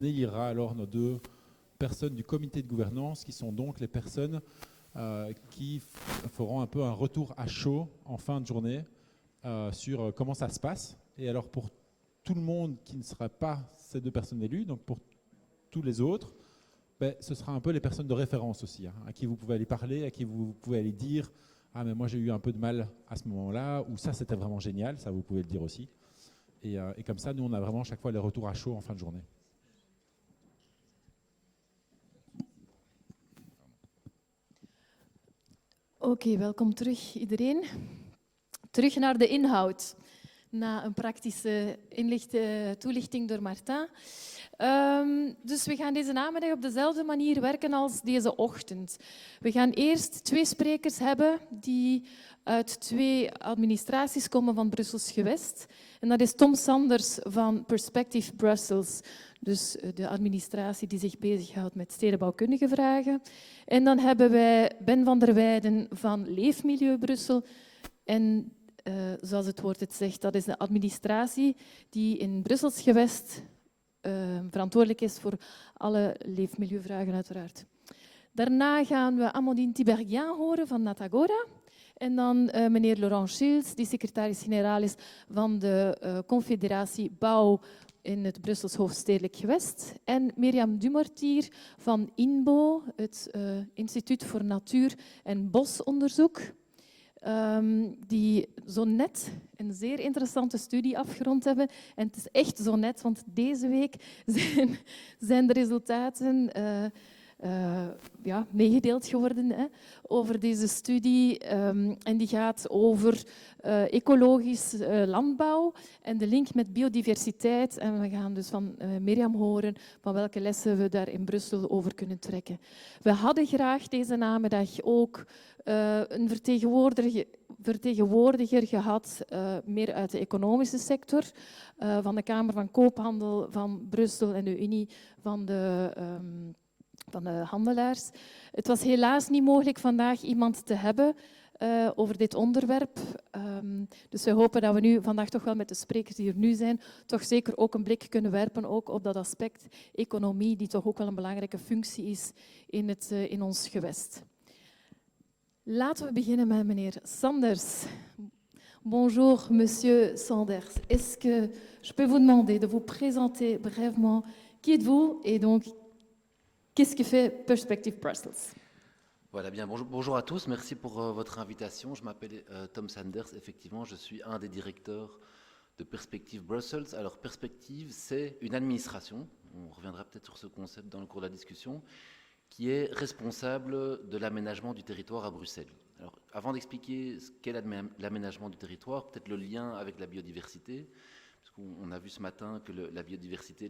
élira alors nos deux personnes du comité de gouvernance, qui sont donc les personnes qui feront un peu un retour à chaud en fin de journée sur comment ça se passe. Et alors pour tout le monde qui ne sera pas ces deux personnes élues, donc pour tous les autres, ben, ce sera un peu les personnes de référence aussi, hein, à qui vous pouvez aller parler, à qui vous pouvez aller dire « Ah mais moi j'ai eu un peu de mal à ce moment-là » ou « Ça c'était vraiment génial », ça vous pouvez le dire aussi. Et comme ça, nous on a vraiment chaque fois les retours à chaud en fin de journée. Oké, welkom terug iedereen. Terug naar de inhoud. Na een praktische toelichting door Martin. Dus we gaan deze namiddag op dezelfde manier werken als deze ochtend. We gaan eerst 2 sprekers hebben die uit 2 administraties komen van Brussels Gewest. En dat is Tom Sanders van Perspective Brussels, dus de administratie die zich bezighoudt met stedenbouwkundige vragen. En dan hebben wij Ben van der Weijden van Leefmilieu Brussel. En zoals het woord het zegt, dat is de administratie die in Brussels Gewest verantwoordelijk is voor alle leefmilieuvragen uiteraard. Daarna gaan we Amandine Tiberghien horen van Natagora. En dan meneer Laurent Schills, die secretaris-generaal is van de Confederatie Bouw in het Brussels Hoofdstedelijk Gewest. En Mirjam Dumortier van INBO, het Instituut voor Natuur- en Bosonderzoek. Die zo net een zeer interessante studie afgerond hebben. En het is echt zo net, want deze week zijn de resultaten meegedeeld geworden over deze studie. En die gaat over ecologisch landbouw en de link met biodiversiteit. En we gaan dus van Mirjam horen van welke lessen we daar in Brussel over kunnen trekken. We hadden graag deze namiddag ook een vertegenwoordiger gehad, meer uit de economische sector, van de Kamer van Koophandel van Brussel en de Unie van de handelaars. Het was helaas niet mogelijk vandaag iemand te hebben over dit onderwerp. Dus we hopen dat we nu vandaag toch wel met de sprekers die er nu zijn, toch zeker ook een blik kunnen werpen ook op dat aspect economie, die toch ook wel een belangrijke functie is in ons gewest. Laten we beginnen met meneer Sanders. Bonjour, monsieur Sanders. Est-ce que je peux vous demander de vous présenter brièvement qui êtes-vous et donc qu'est-ce que fait Perspective Brussels? Voilà, bien, bonjour à tous, merci pour votre invitation. Je m'appelle Tom Sanders, effectivement, je suis un des directeurs de Perspective Brussels. Alors, Perspective, c'est une administration, on reviendra peut-être sur ce concept dans le cours de la discussion, qui est responsable de l'aménagement du territoire à Bruxelles. Alors, avant d'expliquer ce qu'est l'aménagement du territoire, peut-être le lien avec la biodiversité, parce qu'on a vu ce matin que la biodiversité,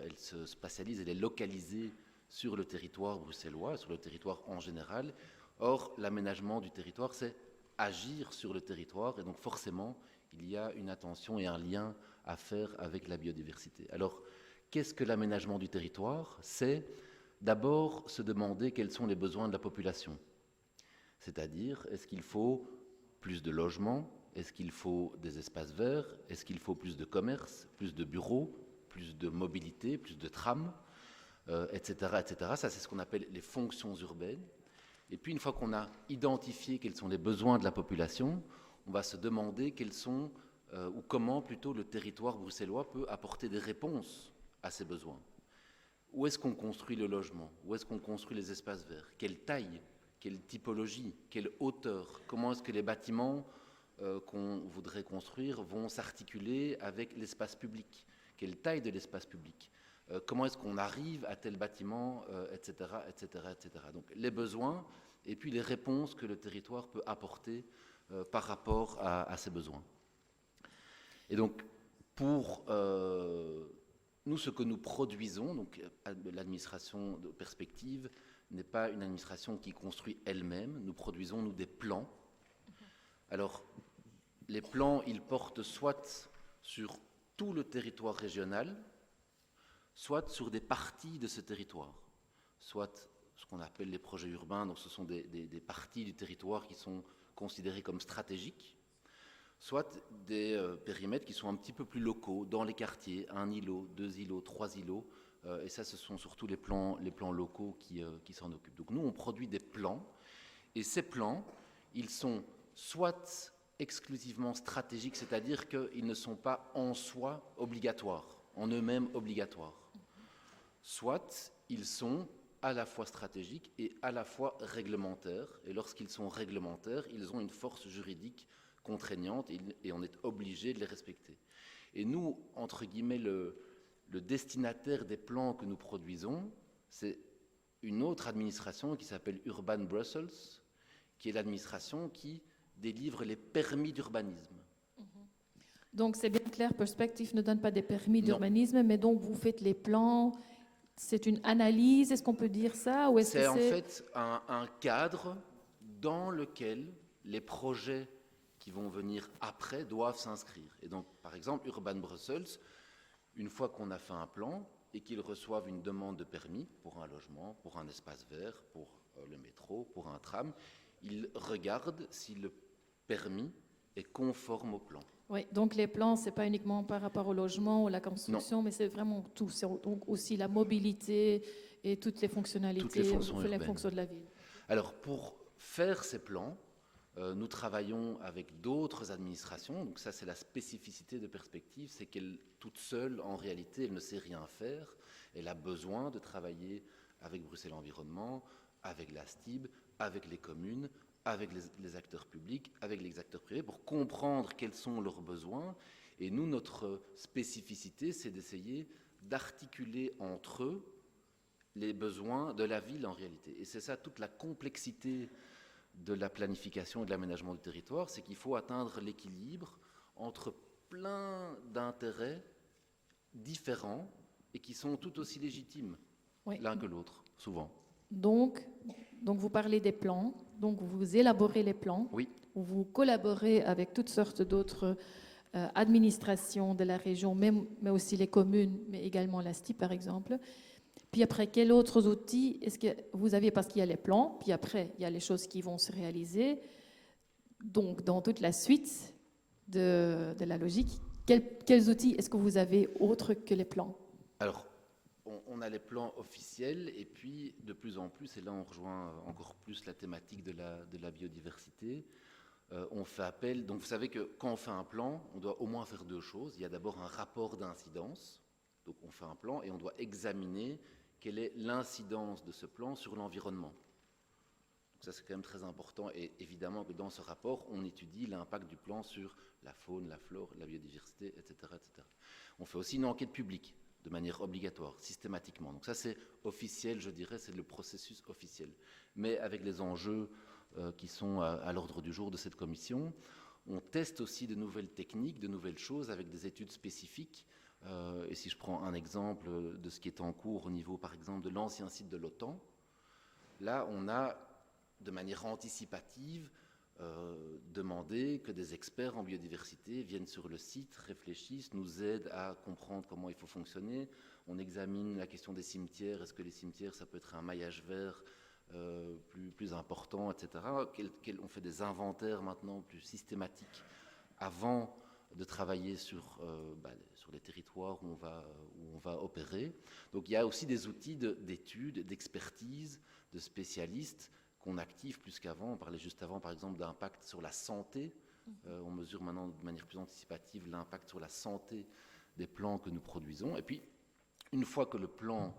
elle se spatialise, elle est localisée sur le territoire bruxellois, sur le territoire en général. Or, l'aménagement du territoire, c'est agir sur le territoire, et donc forcément, il y a une attention et un lien à faire avec la biodiversité. Alors, qu'est-ce que l'aménagement du territoire? C'est d'abord se demander quels sont les besoins de la population. C'est-à-dire, est-ce qu'il faut plus de logements? Est-ce qu'il faut des espaces verts? Est-ce qu'il faut plus de commerce, plus de bureaux, plus de mobilité, plus de trams, etc., etc. Ça, c'est ce qu'on appelle les fonctions urbaines. Et puis, une fois qu'on a identifié quels sont les besoins de la population, on va se demander quels sont, ou comment plutôt le territoire bruxellois peut apporter des réponses à ces besoins. Où est-ce qu'on construit le logement? Où est-ce qu'on construit les espaces verts? Quelle taille? Quelle typologie? Quelle hauteur? Comment est-ce que les bâtiments qu'on voudrait construire vont s'articuler avec l'espace public? Quelle taille de l'espace public? Comment est-ce qu'on arrive à tel bâtiment, etc., etc., etc. Donc les besoins et puis les réponses que le territoire peut apporter par rapport à ces besoins. Et donc, pour nous, ce que nous produisons, donc l'administration de Perspective n'est pas une administration qui construit elle-même. Nous produisons, nous, des plans. Alors, les plans, ils portent soit sur tout le territoire régional, soit sur des parties de ce territoire, soit ce qu'on appelle les projets urbains, donc ce sont des parties du territoire qui sont considérées comme stratégiques, soit des périmètres qui sont un petit peu plus locaux, dans les quartiers, 1 îlot, 2 îlots, 3 îlots, et ça, ce sont surtout les plans locaux qui s'en occupent. Donc nous, on produit des plans, et ces plans, ils sont soit exclusivement stratégiques, c'est-à-dire qu'ils ne sont pas en soi obligatoires, en eux-mêmes obligatoires, soit ils sont à la fois stratégiques et à la fois réglementaires, et lorsqu'ils sont réglementaires, ils ont une force juridique contraignantes et on est obligé de les respecter. Et nous, entre guillemets, le destinataire des plans que nous produisons, c'est une autre administration qui s'appelle Urban Brussels, qui est l'administration qui délivre les permis d'urbanisme. Donc c'est bien clair, Perspective ne donne pas des permis Non. d'urbanisme, mais donc vous faites les plans, c'est une analyse, est-ce qu'on peut dire ça ou est-ce que C'est en fait un cadre dans lequel les projets qui vont venir après doivent s'inscrire. Et donc, par exemple, Urban Brussels, une fois qu'on a fait un plan et qu'ils reçoivent une demande de permis pour un logement, pour un espace vert, pour le métro, pour un tram, ils regardent si le permis est conforme au plan. Oui, donc les plans, ce n'est pas uniquement par rapport au logement ou la construction, mais c'est vraiment tout. C'est donc aussi la mobilité et toutes les fonctionnalités, Toutes les fonctions les urbaines. fonctions de la ville. Alors, pour faire ces plans, nous travaillons avec d'autres administrations. Donc ça, c'est la spécificité de Perspective, c'est qu'elle, toute seule, en réalité, elle ne sait rien faire. Elle a besoin de travailler avec Bruxelles Environnement, avec la STIB, avec les communes, avec les acteurs publics, avec les acteurs privés, pour comprendre quels sont leurs besoins. Et nous, notre spécificité, c'est d'essayer d'articuler entre eux les besoins de la ville en réalité. Et c'est ça toute la complexité de la planification et de l'aménagement du territoire, c'est qu'il faut atteindre l'équilibre entre plein d'intérêts différents et qui sont tout aussi légitimes Oui. l'un que l'autre, souvent. Donc vous parlez des plans, donc vous élaborez les plans, Oui. vous collaborez avec toutes sortes d'autres administrations de la région, mais aussi les communes, mais également la STI par exemple. Puis après, quels autres outils est-ce que vous avez? Parce qu'il y a les plans, puis après, il y a les choses qui vont se réaliser. Donc, dans toute la suite de la logique, quels outils est-ce que vous avez autres que les plans? Alors, on a les plans officiels et puis de plus en plus, et là on rejoint encore plus la thématique de la biodiversité, on fait appel. Donc vous savez que quand on fait un plan, on doit au moins faire deux choses. Il y a d'abord un rapport d'incidence. Donc on fait un plan et on doit examiner quelle est l'incidence de ce plan sur l'environnement. Donc ça c'est quand même très important et évidemment que dans ce rapport, on étudie l'impact du plan sur la faune, la flore, la biodiversité, etc., etc. On fait aussi une enquête publique de manière obligatoire, systématiquement. Donc ça c'est officiel, je dirais, c'est le processus officiel. Mais avec les enjeux qui sont à l'ordre du jour de cette commission, on teste aussi de nouvelles techniques, de nouvelles choses avec des études spécifiques. Et si je prends un exemple de ce qui est en cours au niveau, par exemple, de l'ancien site de l'OTAN, là, on a, de manière anticipative, demandé que des experts en biodiversité viennent sur le site, réfléchissent, nous aident à comprendre comment il faut fonctionner. On examine la question des cimetières. Est-ce que les cimetières, ça peut être un maillage vert plus important, etc. On fait des inventaires maintenant plus systématiques avant de travailler sur les territoires où on va opérer. Donc il y a aussi des outils d'études, d'expertise, de spécialistes qu'on active plus qu'avant. On parlait juste avant, par exemple, d'impact sur la santé. On mesure maintenant de manière plus anticipative l'impact sur la santé des plans que nous produisons. Et puis, une fois que le plan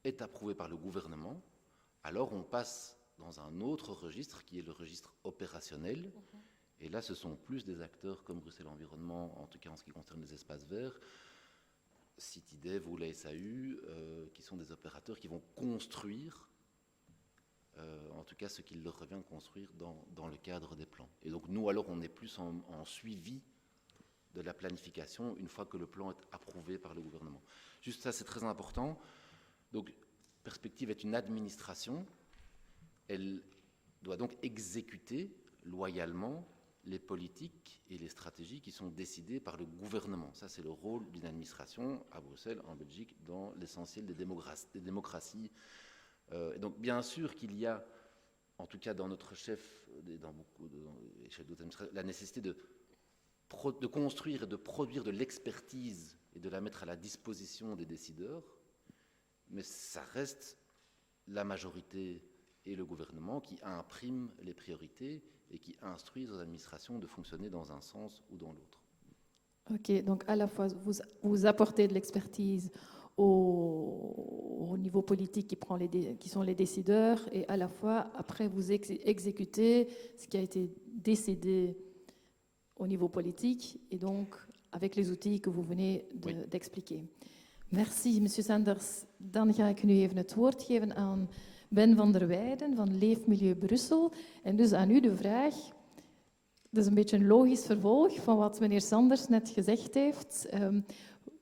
est approuvé par le gouvernement, alors on passe dans un autre registre qui est le registre opérationnel. Et là, ce sont plus des acteurs comme Bruxelles Environnement, en tout cas en ce qui concerne les espaces verts, Citydev ou la SAU, qui sont des opérateurs qui vont construire, en tout cas ce qu'il leur revient de construire dans le cadre des plans. Et donc nous, alors, on est plus en suivi de la planification une fois que le plan est approuvé par le gouvernement. Juste ça, c'est très important. Donc, Perspective est une administration. Elle doit donc exécuter loyalement les politiques et les stratégies qui sont décidées par le gouvernement. Ça, c'est le rôle d'une administration à Bruxelles, en Belgique, dans l'essentiel des démocraties. Et donc, bien sûr qu'il y a, en tout cas dans notre chef, dans beaucoup de chefs d'autres administrations, la nécessité de de construire et de produire de l'expertise et de la mettre à la disposition des décideurs, mais ça reste la majorité et le gouvernement qui impriment les priorités et qui instruisent aux administrations de fonctionner dans un sens ou dans l'autre. Ok, donc à la fois vous apportez de l'expertise au niveau politique qui sont les décideurs, et à la fois après vous exécutez ce qui a été décidé au niveau politique, et donc avec les outils que vous venez d'expliquer. Merci, monsieur Sanders. Dan ga ik nu even het woord geven aan Ben van der Weijden van Leefmilieu Brussel. En dus aan u de vraag. Dat is een beetje een logisch vervolg van wat meneer Sanders net gezegd heeft.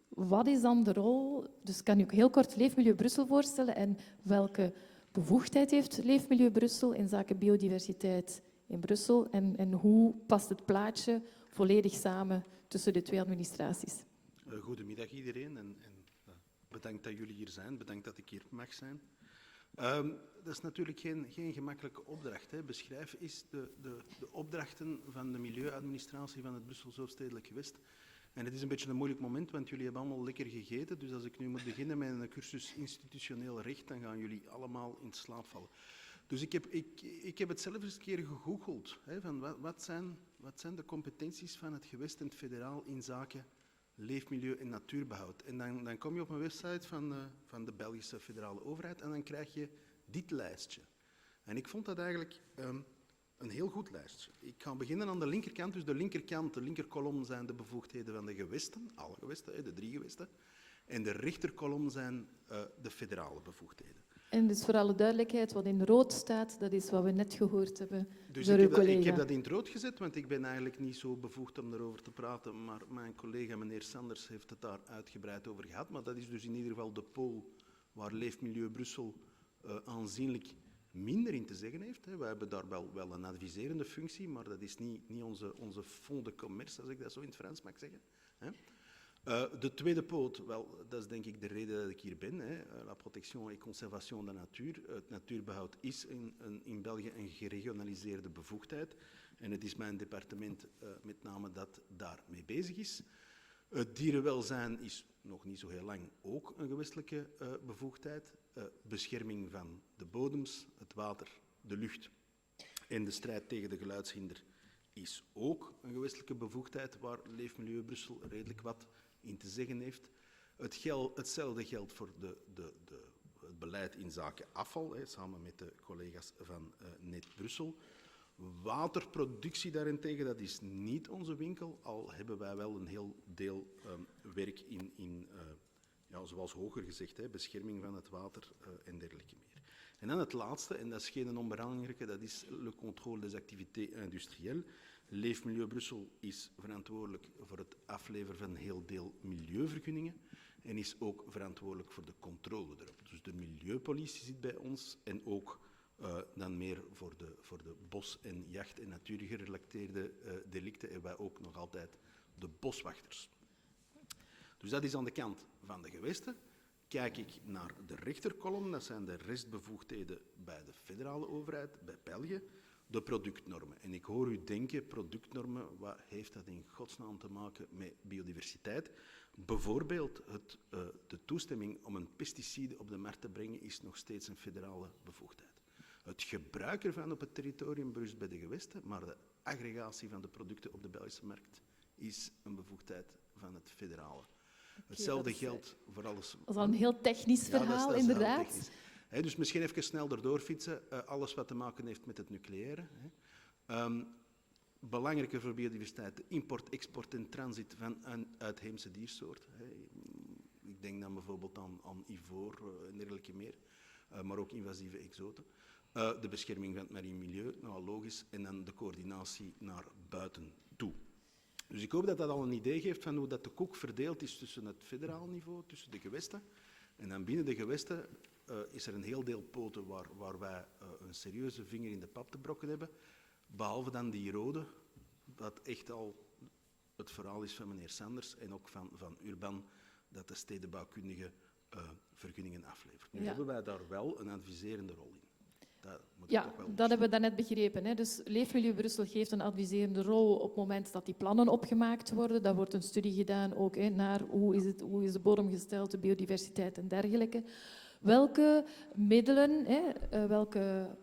Wat is dan de rol? Dus kan u ook heel kort Leefmilieu Brussel voorstellen en welke bevoegdheid heeft Leefmilieu Brussel in zaken biodiversiteit in Brussel en hoe past het plaatje volledig samen tussen de twee administraties? Goedemiddag iedereen en bedankt dat jullie hier zijn, bedankt dat ik hier mag zijn. Dat is natuurlijk geen gemakkelijke opdracht. Hè. Beschrijf eens de opdrachten van de milieuadministratie van het Brusselse Hoofdstedelijk Gewest. En het is een beetje een moeilijk moment, want jullie hebben allemaal lekker gegeten. Dus als ik nu moet beginnen met een cursus institutioneel recht, dan gaan jullie allemaal in slaap vallen. Dus ik heb het zelf eens een keer gegoogeld. Hè, van wat zijn de competenties van het gewest en het federaal in zaken leefmilieu en natuurbehoud. En dan kom je op een website van de Belgische federale overheid en dan krijg je dit lijstje. En ik vond dat eigenlijk een heel goed lijstje. Ik ga beginnen aan de linkerkant. Dus de linkerkolom zijn de bevoegdheden van de gewesten, alle gewesten, de 3 gewesten. En de rechterkolom zijn de federale bevoegdheden. En dus voor alle duidelijkheid, wat in rood staat, dat is wat we net gehoord hebben Dus door uw collega. Ik heb dat in het rood gezet, want ik ben eigenlijk niet zo bevoegd om erover te praten, maar mijn collega meneer Sanders heeft het daar uitgebreid over gehad. Maar dat is dus in ieder geval de pool waar Leefmilieu Brussel aanzienlijk minder in te zeggen heeft. Wij hebben daar wel een adviserende functie, maar dat is niet onze fond de commerce, als ik dat zo in het Frans mag zeggen. De tweede poot, wel, dat is denk ik de reden dat ik hier ben. La protection et conservation de la nature. Het natuurbehoud is in België een geregionaliseerde bevoegdheid. En het is mijn departement met name dat daarmee bezig is. Het dierenwelzijn is nog niet zo heel lang ook een gewestelijke bevoegdheid. Bescherming van de bodems, het water, de lucht en de strijd tegen de geluidshinder is ook een gewestelijke bevoegdheid waar Leefmilieu Brussel redelijk wat in te zeggen heeft. Hetzelfde geldt voor het beleid in zaken afval, samen met de collega's van Net Brussel. Waterproductie daarentegen, dat is niet onze winkel, al hebben wij wel een heel deel werk in zoals hoger gezegd, bescherming van het water en dergelijke meer. En dan het laatste, en dat is geen onbelangrijke, dat is le contrôle des activités industrielles. Leefmilieu Brussel is verantwoordelijk voor het afleveren van een heel deel milieuvergunningen en is ook verantwoordelijk voor de controle erop. Dus de milieupolitie zit bij ons en ook dan meer voor de bos- en jacht- en natuurgerelateerde delicten hebben wij ook nog altijd de boswachters. Dus dat is aan de kant van de gewesten. Kijk ik naar de rechterkolom, dat zijn de restbevoegdheden bij de federale overheid, bij België, de productnormen. En ik hoor u denken, productnormen, wat heeft dat in godsnaam te maken met biodiversiteit? Bijvoorbeeld de toestemming om een pesticide op de markt te brengen is nog steeds een federale bevoegdheid. Het gebruik ervan op het territorium berust bij de gewesten, maar de aggregatie van de producten op de Belgische markt is een bevoegdheid van het federale. Hetzelfde geldt voor alles. Dat is al een heel technisch verhaal, dat is inderdaad. Technisch. Dus misschien even snel erdoor fietsen. Alles wat te maken heeft met het nucleaire. Belangrijker voor biodiversiteit, de import, export en transit van uitheemse diersoorten. Ik denk dan bijvoorbeeld aan ivoor en dergelijke meer, maar ook invasieve exoten. De bescherming van het marien milieu, nou logisch, en dan de coördinatie naar buiten toe. Dus ik hoop dat dat al een idee geeft van hoe dat de koek verdeeld is tussen het federaal niveau, tussen de gewesten. En dan binnen de gewesten is er een heel deel poten waar wij een serieuze vinger in de pap te brokken hebben. Behalve dan die rode, dat echt al het verhaal is van meneer Sanders en ook van Urban, dat de stedenbouwkundige vergunningen aflevert. Nu hebben wij daar wel een adviserende rol in. Dat moet ik Ja, toch wel dat hebben we daarnet begrepen. Hè. Dus Leefmilieu Brussel geeft een adviserende rol op het moment dat die plannen opgemaakt worden. Daar wordt een studie gedaan ook hè, naar hoe is de bodem gesteld, de biodiversiteit en dergelijke. Welke middelen, welke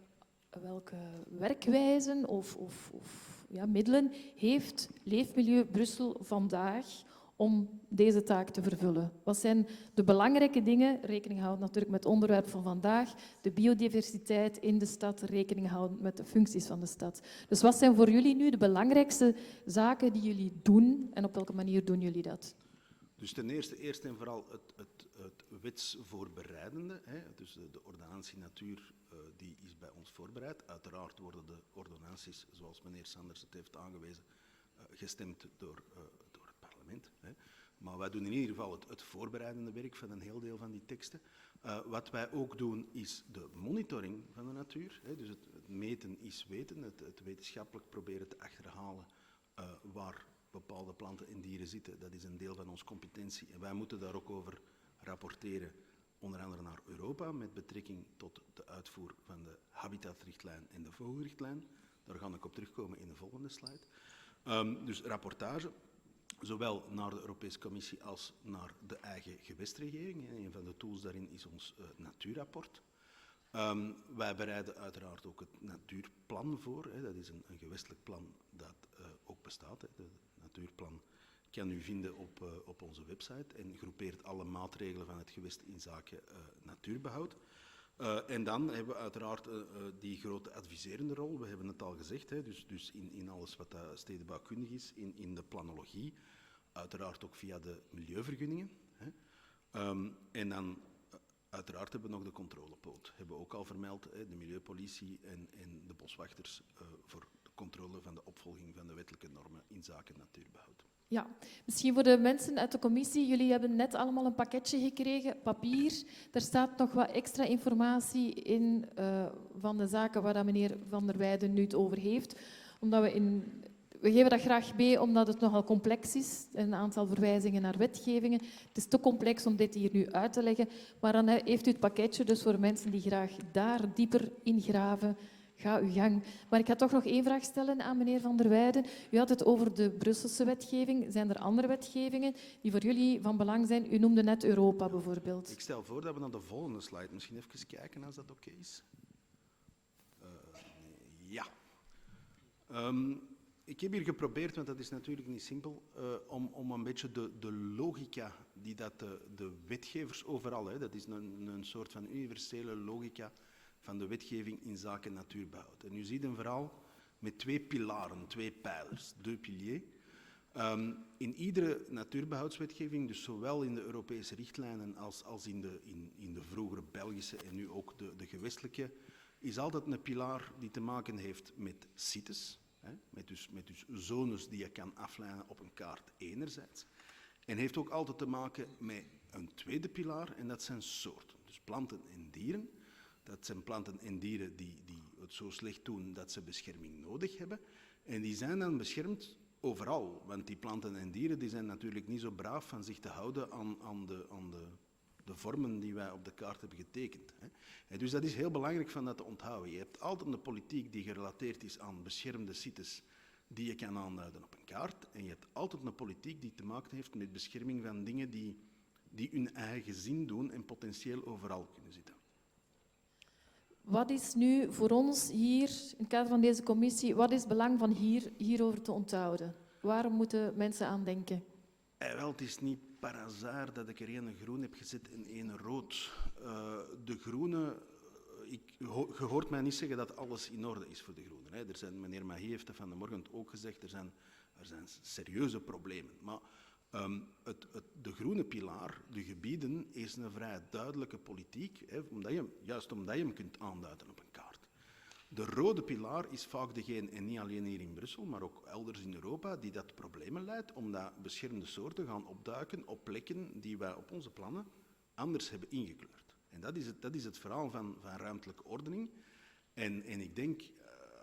werkwijzen of middelen heeft Leefmilieu Brussel vandaag om deze taak te vervullen? Wat zijn de belangrijke dingen, rekening houden natuurlijk met het onderwerp van vandaag, de biodiversiteit in de stad, rekening houden met de functies van de stad. Dus wat zijn voor jullie nu de belangrijkste zaken die jullie doen en op welke manier doen jullie dat? Dus ten eerste, eerst en vooral het wetsvoorbereidende. Hè. Dus de ordonnantie natuur die is bij ons voorbereid. Uiteraard worden de ordonnanties, zoals meneer Sanders het heeft aangewezen, gestemd door het parlement. Hè. Maar wij doen in ieder geval het voorbereidende werk van een heel deel van die teksten. Wat wij ook doen is de monitoring van de natuur. Hè. Dus het meten is weten, het wetenschappelijk proberen te achterhalen waar bepaalde planten en dieren zitten. Dat is een deel van onze competentie. En wij moeten daar ook over rapporteren, onder andere naar Europa, met betrekking tot de uitvoer van de habitatrichtlijn en de vogelrichtlijn. Daar ga ik op terugkomen in de volgende slide. Dus rapportage, zowel naar de Europese Commissie als naar de eigen gewestregering. Een van de tools daarin is ons natuurrapport. Wij bereiden uiteraard ook het natuurplan voor. Hè. Dat is een gewestelijk plan dat ook bestaat. Hè. Het natuurplan kan u vinden op onze website en groepeert alle maatregelen van het gewest in zaken natuurbehoud. En dan hebben we uiteraard die grote adviserende rol. We hebben het al gezegd, hè, dus in alles wat stedenbouwkundig is, in de planologie, uiteraard ook via de milieuvergunningen. Hè. En dan uiteraard hebben we nog de controlepoot. Hebben we ook al vermeld, hè, de milieupolitie en de boswachters voor de controle van de opvolging van de wettelijke normen in zaken natuurbehoud. Ja, misschien voor de mensen uit de commissie. Jullie hebben net allemaal een pakketje gekregen, papier. Daar staat nog wat extra informatie in van de zaken waar dat meneer Van der Weijden nu het over heeft. Omdat we geven dat graag mee, omdat het nogal complex is. Een aantal verwijzingen naar wetgevingen. Het is te complex om dit hier nu uit te leggen. Maar dan heeft u het pakketje dus voor mensen die graag daar dieper in graven. Ga uw gang. Maar ik ga toch nog één vraag stellen aan meneer Van der Weijden. U had het over de Brusselse wetgeving. Zijn er andere wetgevingen die voor jullie van belang zijn? U noemde net Europa bijvoorbeeld. Ik stel voor dat we naar de volgende slide misschien even kijken, als dat oké is. Ja. Ik heb hier geprobeerd, want dat is natuurlijk niet simpel, om een beetje de logica die dat de wetgevers overal, hè, dat is een soort van universele logica van de wetgeving in zaken natuurbehoud. En u ziet een verhaal met twee pilaren, twee pijlers, deux piliers. In iedere natuurbehoudswetgeving, dus zowel in de Europese richtlijnen als in de vroegere Belgische en nu ook de gewestelijke, is altijd een pilaar die te maken heeft met sites, hè, met dus zones die je kan afleiden op een kaart enerzijds. En heeft ook altijd te maken met een tweede pilaar, en dat zijn soorten, dus planten en dieren. Dat zijn planten en dieren die het zo slecht doen dat ze bescherming nodig hebben. En die zijn dan beschermd overal, want die planten en dieren die zijn natuurlijk niet zo braaf van zich te houden aan de vormen die wij op de kaart hebben getekend. Hè. En dus dat is heel belangrijk van dat te onthouden. Je hebt altijd een politiek die gerelateerd is aan beschermde sites die je kan aanduiden op een kaart. En je hebt altijd een politiek die te maken heeft met bescherming van dingen die hun eigen zin doen en potentieel overal kunnen zitten. Wat is nu voor ons hier, in het kader van deze commissie, wat is het belang van hierover te onthouden? Waarom moeten mensen aan denken? Wel, het is niet par hasard dat ik er één groen heb gezet en één rood. De groene, je hoort mij niet zeggen dat alles in orde is voor de groenen. Hè. Meneer Mahi heeft het van de morgen ook gezegd, er zijn serieuze problemen. Maar de groene pilaar, de gebieden, is een vrij duidelijke politiek, hè, juist omdat je hem kunt aanduiden op een kaart. De rode pilaar is vaak degene, en niet alleen hier in Brussel, maar ook elders in Europa, die dat problemen leidt, omdat beschermde soorten gaan opduiken op plekken die wij op onze plannen anders hebben ingekleurd. En dat is het verhaal van ruimtelijke ordening. En ik denk,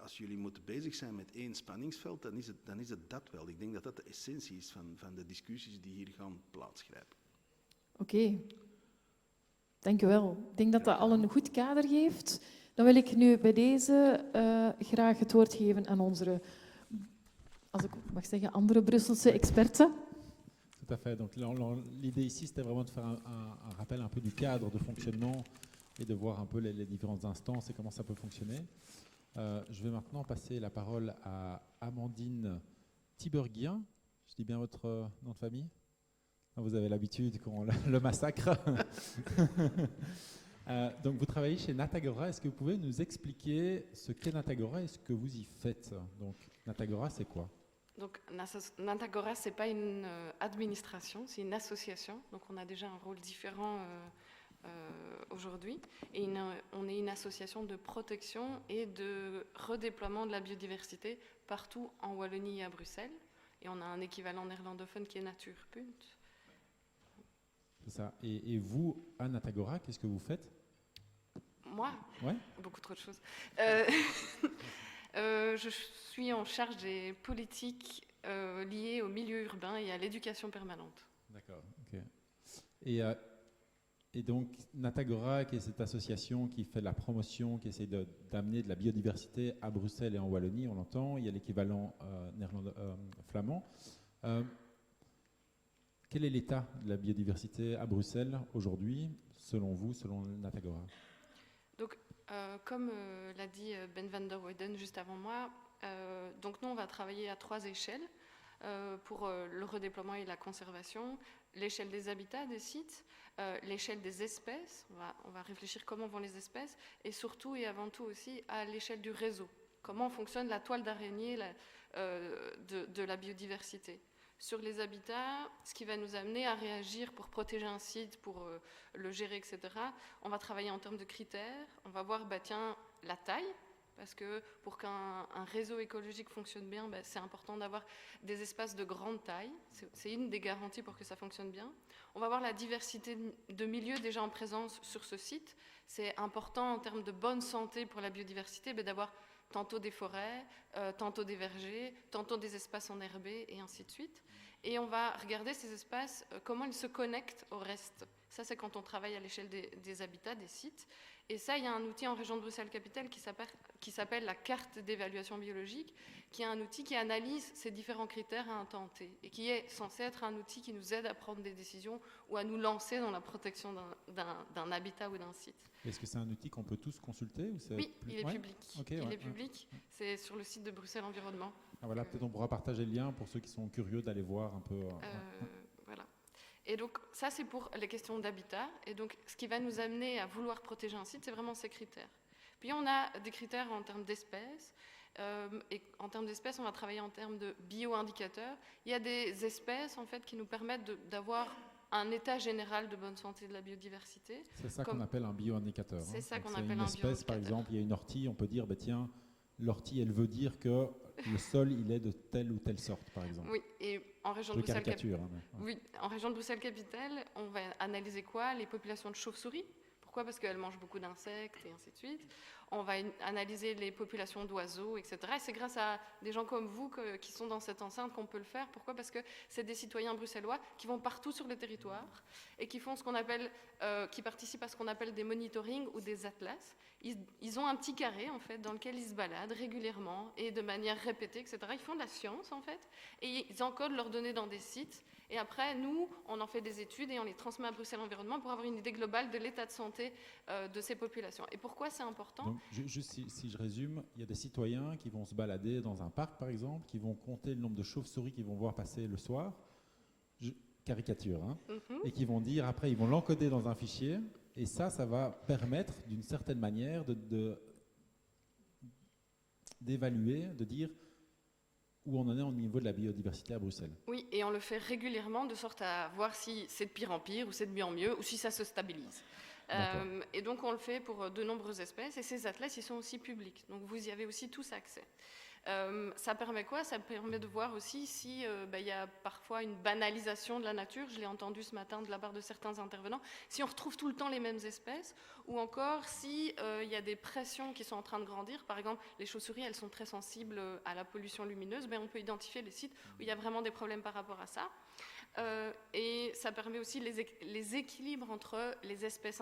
als jullie moeten bezig zijn met één spanningsveld, dan is het dat wel. Ik denk dat dat de essentie is van de discussies die hier gaan plaatsgrijpen. Oké. Dank u wel. Ik denk dat dat al een goed kader geeft. Dan wil ik nu bij deze graag het woord geven aan onze, als ik mag zeggen, andere Brusselse experten. Tout à fait. Donc l'idée ici, c'était vraiment de faire un rappel un peu du cadre de fonctionnement et de voir un peu les différentes instances et comment ça peut fonctionner. Je vais maintenant passer la parole à Amandine Tiberghien. Je dis bien votre nom de famille? Vous avez l'habitude qu'on le massacre. Donc vous travaillez chez Natagora. Est-ce que vous pouvez nous expliquer ce qu'est Natagora et ce que vous y faites? Donc Natagora, c'est quoi? Donc, Natagora, ce n'est pas une administration, c'est une association. Donc, on a déjà un rôle différent aujourd'hui. Et on est une association de protection et de redéploiement de la biodiversité partout en Wallonie et à Bruxelles. Et on a un équivalent néerlandophone qui est Natuurpunt. C'est ça. Et vous, à Natagora, qu'est-ce que vous faites? Moi? Ouais. Beaucoup trop de choses. Je suis en charge des politiques liées au milieu urbain et à l'éducation permanente. D'accord, ok. Et donc, Natagora, qui est cette association qui fait de la promotion, qui essaie d'amener de la biodiversité à Bruxelles et en Wallonie, on l'entend, il y a l'équivalent flamand. Quel est l'état de la biodiversité à Bruxelles aujourd'hui, selon vous, selon Natagora? Donc, comme l'a dit Ben van der Weyden juste avant moi, donc nous, on va travailler à 3 échelles pour le redéploiement et la conservation. L'échelle des habitats, des sites, l'échelle des espèces, on va réfléchir comment vont les espèces, et surtout et avant tout aussi à l'échelle du réseau. Comment fonctionne la toile d'araignée de la biodiversité. Sur les habitats, ce qui va nous amener à réagir pour protéger un site, pour le gérer, etc. On va travailler en termes de critères. On va voir, la taille, parce que pour qu'un réseau écologique fonctionne bien, c'est important d'avoir des espaces de grande taille. C'est une des garanties pour que ça fonctionne bien. On va voir la diversité de milieux déjà en présence sur ce site. C'est important en termes de bonne santé pour la biodiversité, d'avoir tantôt des forêts, tantôt des vergers, tantôt des espaces enherbés, et ainsi de suite. Et on va regarder ces espaces, comment ils se connectent au reste. Ça, c'est quand on travaille à l'échelle des habitats, des sites. Et ça, il y a un outil en région de Bruxelles-Capitale qui s'appelle la carte d'évaluation biologique, qui est un outil qui analyse ces différents critères à un temps T, et qui est censé être un outil qui nous aide à prendre des décisions ou à nous lancer dans la protection d'un habitat ou d'un site. Est-ce que c'est un outil qu'on peut tous consulter ou Oui, il est public. Okay, il est public. C'est sur le site de Bruxelles Environnement. Ah, voilà, peut-être on pourra partager le lien pour ceux qui sont curieux d'aller voir un peu. Voilà. Et donc, ça, c'est pour les questions d'habitat. Et donc, ce qui va nous amener à vouloir protéger un site, c'est vraiment ces critères. Puis, on a des critères en termes d'espèces. Et en termes d'espèces, on va travailler en termes de bio-indicateurs. Il y a des espèces, en fait, qui nous permettent d'avoir un état général de bonne santé de la biodiversité. C'est ça qu'on appelle un bio-indicateur. C'est ça qu'on appelle un bio-indicateur. Une espèce, par exemple, il y a une ortie, on peut dire, tiens, l'ortie, elle veut dire que le sol, il est de telle ou telle sorte, par exemple. Oui, et en région de Bruxelles-Capitale. Oui, en région de Bruxelles-Capitale, on va analyser quoi? Les populations de chauves-souris. Pourquoi? Parce qu'elles mangent beaucoup d'insectes et ainsi de suite. On va analyser les populations d'oiseaux, etc. Et c'est grâce à des gens comme vous qui sont dans cette enceinte qu'on peut le faire. Pourquoi? Parce que c'est des citoyens bruxellois qui vont partout sur le territoire et qui font ce qu'on appelle, qui participent à ce qu'on appelle des monitorings ou des atlas. Ils ont un petit carré, en fait, dans lequel ils se baladent régulièrement et de manière répétée, etc. Ils font de la science, en fait, et ils encodent leurs données dans des sites. Et après, nous, on en fait des études et on les transmet à Bruxelles Environnement pour avoir une idée globale de l'état de santé de ces populations. Et pourquoi c'est important? Donc, juste si je résume, il y a des citoyens qui vont se balader dans un parc, par exemple, qui vont compter le nombre de chauves-souris qu'ils vont voir passer le soir, caricature, hein, et qui vont dire, après, ils vont l'encoder dans un fichier, et ça va permettre, d'une certaine manière, d'évaluer, de dire où on en est au niveau de la biodiversité à Bruxelles. Oui, et on le fait régulièrement de sorte à voir si c'est de pire en pire, ou c'est de mieux en mieux, ou si ça se stabilise. Et donc on le fait pour de nombreuses espèces, et ces atlas, ils sont aussi publics, donc vous y avez aussi tous accès. Ça permet quoi? Ça permet de voir aussi si y a parfois une banalisation de la nature, je l'ai entendu ce matin de la part de certains intervenants, si on retrouve tout le temps les mêmes espèces, ou encore si y a des pressions qui sont en train de grandir. Par exemple, les chauves-souris, elles sont très sensibles à la pollution lumineuse, on peut identifier les sites où il y a vraiment des problèmes par rapport à ça. Et ça permet aussi les équilibres entre les espèces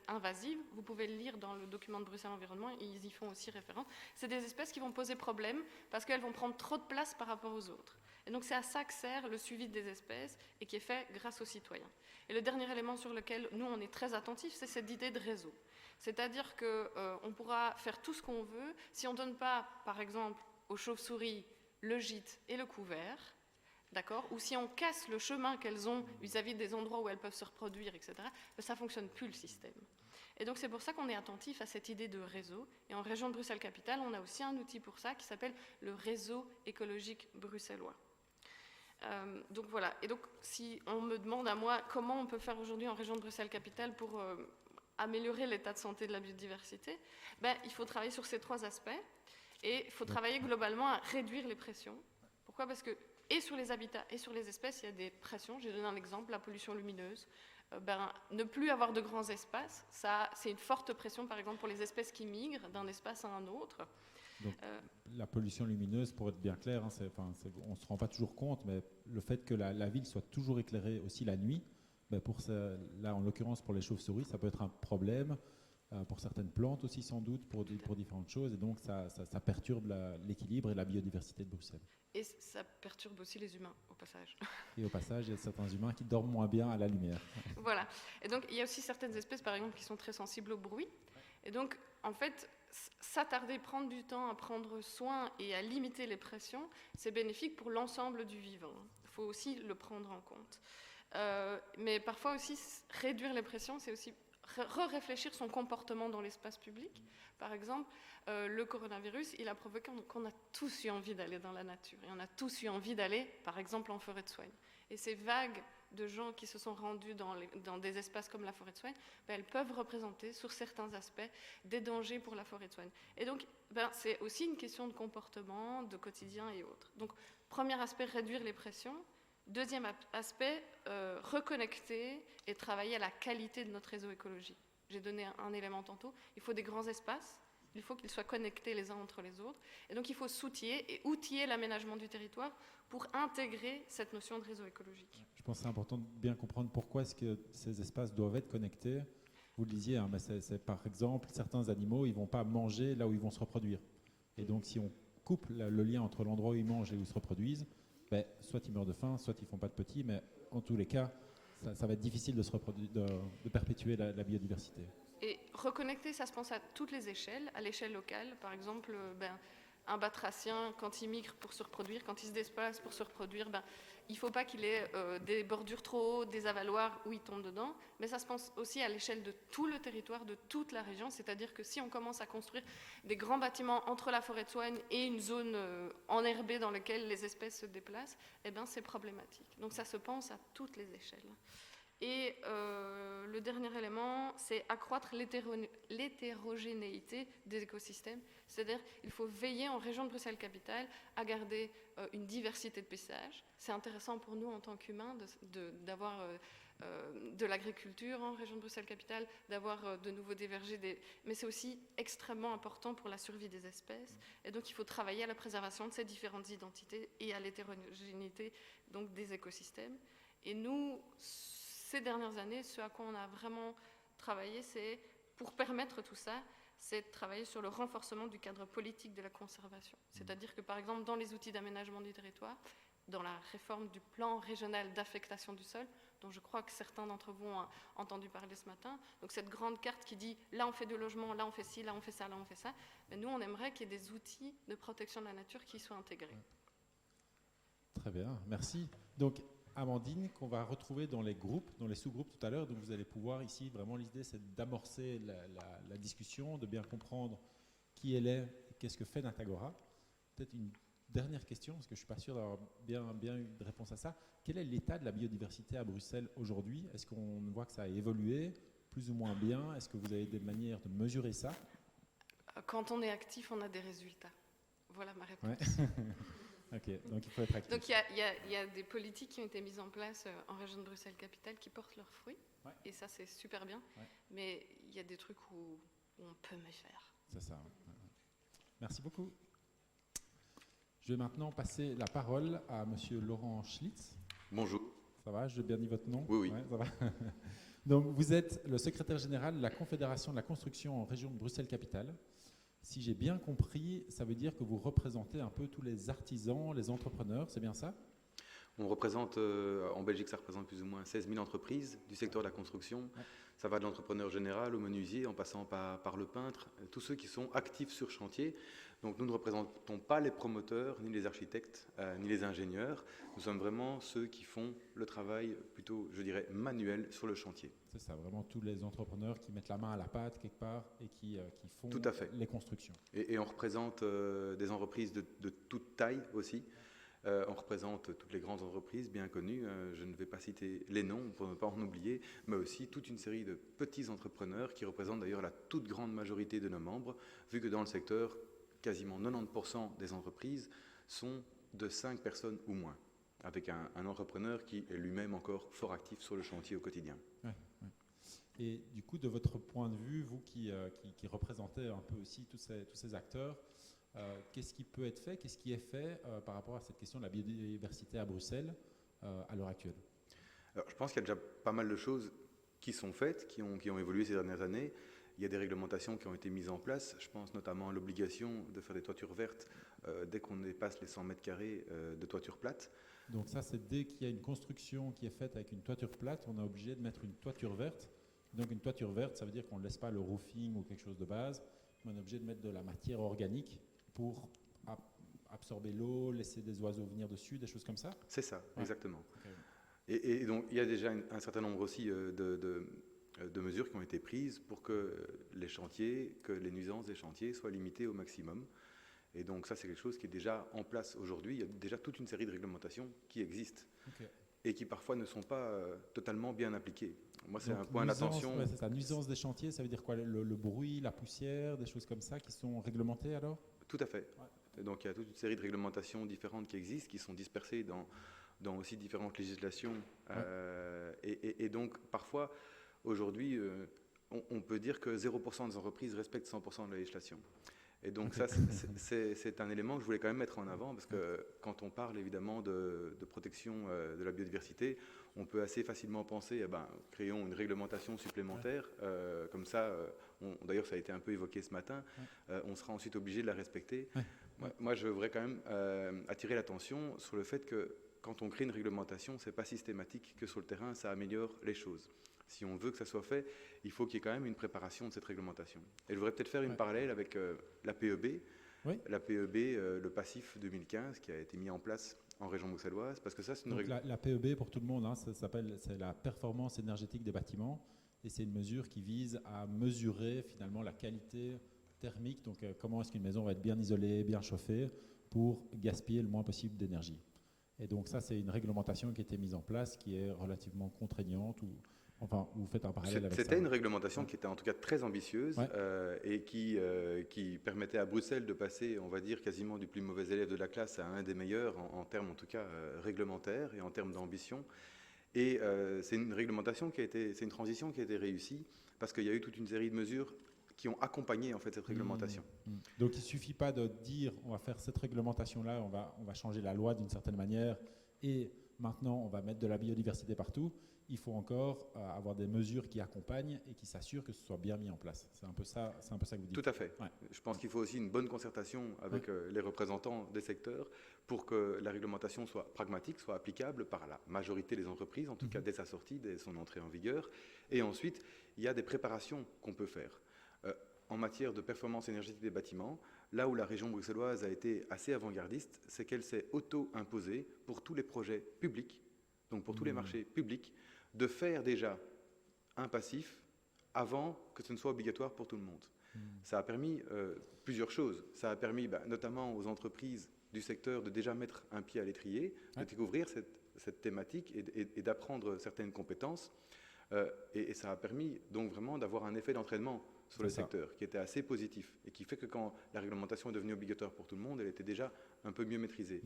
invasives. Vous pouvez le lire dans le document de Bruxelles Environnement, ils y font aussi référence. C'est des espèces qui vont poser problème parce qu'elles vont prendre trop de place par rapport aux autres. Et donc c'est à ça que sert le suivi des espèces et qui est fait grâce aux citoyens. Et le dernier élément sur lequel nous on est très attentifs, c'est cette idée de réseau. C'est-à-dire qu'on pourra faire tout ce qu'on veut si on ne donne pas, par exemple, aux chauves-souris le gîte et le couvert, d'accord, ou si on casse le chemin qu'elles ont vis-à-vis des endroits où elles peuvent se reproduire, etc., ben ça ne fonctionne plus le système. Et donc c'est pour ça qu'on est attentif à cette idée de réseau. Et en région de Bruxelles-Capitale, on a aussi un outil pour ça qui s'appelle le réseau écologique bruxellois. Donc voilà. Et donc si on me demande à moi comment on peut faire aujourd'hui en région de Bruxelles-Capitale pour améliorer l'état de santé de la biodiversité, ben, il faut travailler sur ces 3 aspects. Et il faut travailler globalement à réduire les pressions. Pourquoi ? Parce que et sur les habitats et sur les espèces, il y a des pressions. J'ai donné un exemple, la pollution lumineuse. Ne plus avoir de grands espaces, ça, c'est une forte pression, par exemple, pour les espèces qui migrent d'un espace à un autre. Donc, la pollution lumineuse, pour être bien clair, hein, on ne se rend pas toujours compte, mais le fait que la ville soit toujours éclairée aussi la nuit, ben là, en l'occurrence pour les chauves-souris, ça peut être un problème. Pour certaines plantes aussi sans doute, pour différentes choses, et donc ça perturbe l'équilibre et la biodiversité de Bruxelles. Et ça perturbe aussi les humains, au passage. Et au passage, il y a certains humains qui dorment moins bien à la lumière. Voilà. Et donc, il y a aussi certaines espèces, par exemple, qui sont très sensibles au bruit. Et donc, en fait, s'attarder, prendre du temps à prendre soin et à limiter les pressions, c'est bénéfique pour l'ensemble du vivant. Il faut aussi le prendre en compte. Mais parfois aussi, réduire les pressions, c'est aussi réfléchir son comportement dans l'espace public. Par exemple, le coronavirus, il a provoqué qu'on a tous eu envie d'aller dans la nature. Et on a tous eu envie d'aller, par exemple, en forêt de soigne. Et ces vagues de gens qui se sont rendus dans des espaces comme la forêt de soigne, elles peuvent représenter, sur certains aspects, des dangers pour la forêt de soigne. Et donc, c'est aussi une question de comportement, de quotidien et autres. Donc, premier aspect, réduire les pressions. Deuxième aspect, reconnecter et travailler à la qualité de notre réseau écologique. J'ai donné un élément tantôt. Il faut des grands espaces, il faut qu'ils soient connectés les uns entre les autres. Et donc il faut outiller l'aménagement du territoire pour intégrer cette notion de réseau écologique. Je pense que c'est important de bien comprendre pourquoi est-ce que ces espaces doivent être connectés. Vous le disiez, hein, mais c'est par exemple, certains animaux, ils ne vont pas manger là où ils vont se reproduire. Et donc si on coupe le lien entre l'endroit où ils mangent et où ils se reproduisent, soit ils meurent de faim, soit ils ne font pas de petits, mais en tous les cas, ça va être difficile de perpétuer la biodiversité. Et reconnecter, ça se pense à toutes les échelles, à l'échelle locale. Par exemple, un batracien, quand il migre pour se reproduire, quand il se déplace pour se reproduire, il ne faut pas qu'il ait des bordures trop hautes, des avaloirs où il tombe dedans. Mais ça se pense aussi à l'échelle de tout le territoire, de toute la région. C'est-à-dire que si on commence à construire des grands bâtiments entre la forêt de soigne et une zone enherbée dans laquelle les espèces se déplacent, c'est problématique. Donc ça se pense à toutes les échelles. Et le dernier élément, c'est accroître l'hétérogénéité des écosystèmes. C'est-à-dire qu'il faut veiller en région de Bruxelles-Capitale à garder une diversité de paysages. C'est intéressant pour nous en tant qu'humains d'avoir de l'agriculture en région de Bruxelles-Capitale, d'avoir de nouveau des vergers, mais c'est aussi extrêmement important pour la survie des espèces. Et donc il faut travailler à la préservation de ces différentes identités et à l'hétérogénéité donc, des écosystèmes. Et nous, ces dernières années, ce à quoi on a vraiment travaillé, c'est pour permettre tout ça, c'est de travailler sur le renforcement du cadre politique de la conservation. C'est-à-dire que, par exemple, dans les outils d'aménagement du territoire, dans la réforme du plan régional d'affectation du sol, dont je crois que certains d'entre vous ont entendu parler ce matin, donc cette grande carte qui dit là on fait du logement, là on fait ci, là on fait ça, là on fait ça, mais nous on aimerait qu'il y ait des outils de protection de la nature qui soient intégrés. Très bien, merci. Donc, Amandine, qu'on va retrouver dans les groupes, dans les sous-groupes tout à l'heure. Donc vous allez pouvoir ici, vraiment l'idée c'est d'amorcer la discussion, de bien comprendre qui elle est, qu'est-ce que fait Natagora. Peut-être une dernière question, parce que je ne suis pas sûr d'avoir bien eu de réponse à ça. Quel est l'état de la biodiversité à Bruxelles aujourd'hui ? Est-ce qu'on voit que ça a évolué plus ou moins bien ? Est-ce que vous avez des manières de mesurer ça ? Quand on est actif, on a des résultats. Voilà ma réponse. Ouais. Ok, donc il faut être actif. Donc il y a des politiques qui ont été mises en place en région de Bruxelles-Capitale qui portent leurs fruits, ouais. Et ça c'est super bien, ouais. Mais il y a des trucs où on peut mieux faire. C'est ça. Merci beaucoup. Je vais maintenant passer la parole à Monsieur Laurent Schlitz. Bonjour. Ça Ça va, j'ai bien dit votre nom? Oui, oui. Ouais, ça va. Donc, vous êtes le secrétaire général de la Confédération de la construction en région de Bruxelles-Capitale. Si j'ai bien compris, ça veut dire que vous représentez un peu tous les artisans, les entrepreneurs, c'est bien ça? On représente, en Belgique, ça représente plus ou moins 16 000 entreprises du secteur de la construction. Ouais. Ça va de l'entrepreneur général au menuisier, en passant par le peintre, tous ceux qui sont actifs sur chantier. Donc nous ne représentons pas les promoteurs, ni les architectes, ni les ingénieurs. Nous sommes vraiment ceux qui font le travail plutôt, je dirais, manuel sur le chantier. C'est ça, vraiment tous les entrepreneurs qui mettent la main à la pâte quelque part et qui font Tout à fait. les constructions. Et on représente des entreprises de toute taille aussi. On représente toutes les grandes entreprises bien connues, je ne vais pas citer les noms pour ne pas en oublier, mais aussi toute une série de petits entrepreneurs qui représentent d'ailleurs la toute grande majorité de nos membres, vu que dans le secteur, quasiment 90% des entreprises sont de 5 personnes ou moins, avec un entrepreneur qui est lui-même encore fort actif sur le chantier au quotidien. Ouais, ouais. Et du coup, de votre point de vue, vous qui représentez un peu aussi tous ces acteurs, qu'est-ce qui peut être fait, qu'est-ce qui est fait par rapport à cette question de la biodiversité à Bruxelles à l'heure actuelle? Alors, je pense qu'il y a déjà pas mal de choses qui sont faites, qui ont évolué ces dernières années. Il y a des réglementations qui ont été mises en place. Je pense notamment à l'obligation de faire des toitures vertes dès qu'on dépasse les 100 mètres carrés de toiture plate. Donc ça, c'est dès qu'il y a une construction qui est faite avec une toiture plate, on est obligé de mettre une toiture verte. Donc une toiture verte, ça veut dire qu'on ne laisse pas le roofing ou quelque chose de base, mais on est obligé de mettre de la matière organique pour absorber l'eau, laisser des oiseaux venir dessus, des choses comme ça? C'est ça, Ouais. exactement. Okay. Et donc, il y a déjà un certain nombre aussi de mesures qui ont été prises pour que les chantiers, que les nuisances des chantiers soient limitées au maximum. Et donc, ça, c'est quelque chose qui est déjà en place aujourd'hui. Il y a déjà toute une série de réglementations qui existent et qui parfois ne sont pas totalement bien appliquées. Moi, c'est Donc, un point d'attention. Ouais, c'est ça. Nuisance des chantiers, ça veut dire quoi? Le bruit, la poussière, des choses comme ça qui sont réglementées alors? Tout à fait. Ouais. Donc, il y a toute une série de réglementations différentes qui existent, qui sont dispersées dans aussi différentes législations. Et donc, parfois, aujourd'hui, on peut dire que 0% des entreprises respectent 100% de la législation. Et donc ça, c'est un élément que je voulais quand même mettre en avant, parce que quand on parle évidemment de protection de la biodiversité, on peut assez facilement penser, créons une réglementation supplémentaire, comme ça, d'ailleurs ça a été un peu évoqué ce matin, on sera ensuite obligé de la respecter. Moi, je voudrais quand même attirer l'attention sur le fait que quand on crée une réglementation, ce n'est pas systématique que sur le terrain, ça améliore les choses. Si on veut que ça soit fait, il faut qu'il y ait quand même une préparation de cette réglementation. Et je voudrais peut-être faire une parallèle avec la PEB. Oui. La PEB, le passif 2015, qui a été mis en place en région bruxelloise, parce que ça, c'est une la PEB, pour tout le monde, c'est la performance énergétique des bâtiments, et c'est une mesure qui vise à mesurer finalement la qualité thermique, donc comment est-ce qu'une maison va être bien isolée, bien chauffée, pour gaspiller le moins possible d'énergie. Et donc ça, c'est une réglementation qui a été mise en place, qui est relativement contraignante, enfin, vous faites un parallèle avec ça. C'était une réglementation qui était en tout cas très ambitieuse et qui permettait à Bruxelles de passer, on va dire, quasiment du plus mauvais élève de la classe à un des meilleurs en termes en tout cas réglementaires et en termes d'ambition. Et c'est une réglementation c'est une transition qui a été réussie parce qu'il y a eu toute une série de mesures qui ont accompagné en fait cette réglementation. Donc il ne suffit pas de dire on va faire cette réglementation-là, on va changer la loi d'une certaine manière et maintenant on va mettre de la biodiversité partout. Il faut encore avoir des mesures qui accompagnent et qui s'assurent que ce soit bien mis en place. C'est un peu ça que vous dites. Tout à fait. Ouais. Je pense qu'il faut aussi une bonne concertation avec les représentants des secteurs pour que la réglementation soit pragmatique, soit applicable par la majorité des entreprises, en tout cas dès sa sortie, dès son entrée en vigueur. Et ensuite, il y a des préparations qu'on peut faire. En matière de performance énergétique des bâtiments, là où la région bruxelloise a été assez avant-gardiste, c'est qu'elle s'est auto-imposée pour tous les projets publics, donc pour tous les marchés publics, de faire déjà un passif avant que ce ne soit obligatoire pour tout le monde. Ça a permis plusieurs choses. Ça a permis notamment aux entreprises du secteur de déjà mettre un pied à l'étrier, de découvrir cette thématique et d'apprendre certaines compétences. Et ça a permis donc vraiment d'avoir un effet d'entraînement sur le secteur qui était assez positif et qui fait que quand la réglementation est devenue obligatoire pour tout le monde, elle était déjà un peu mieux maîtrisée.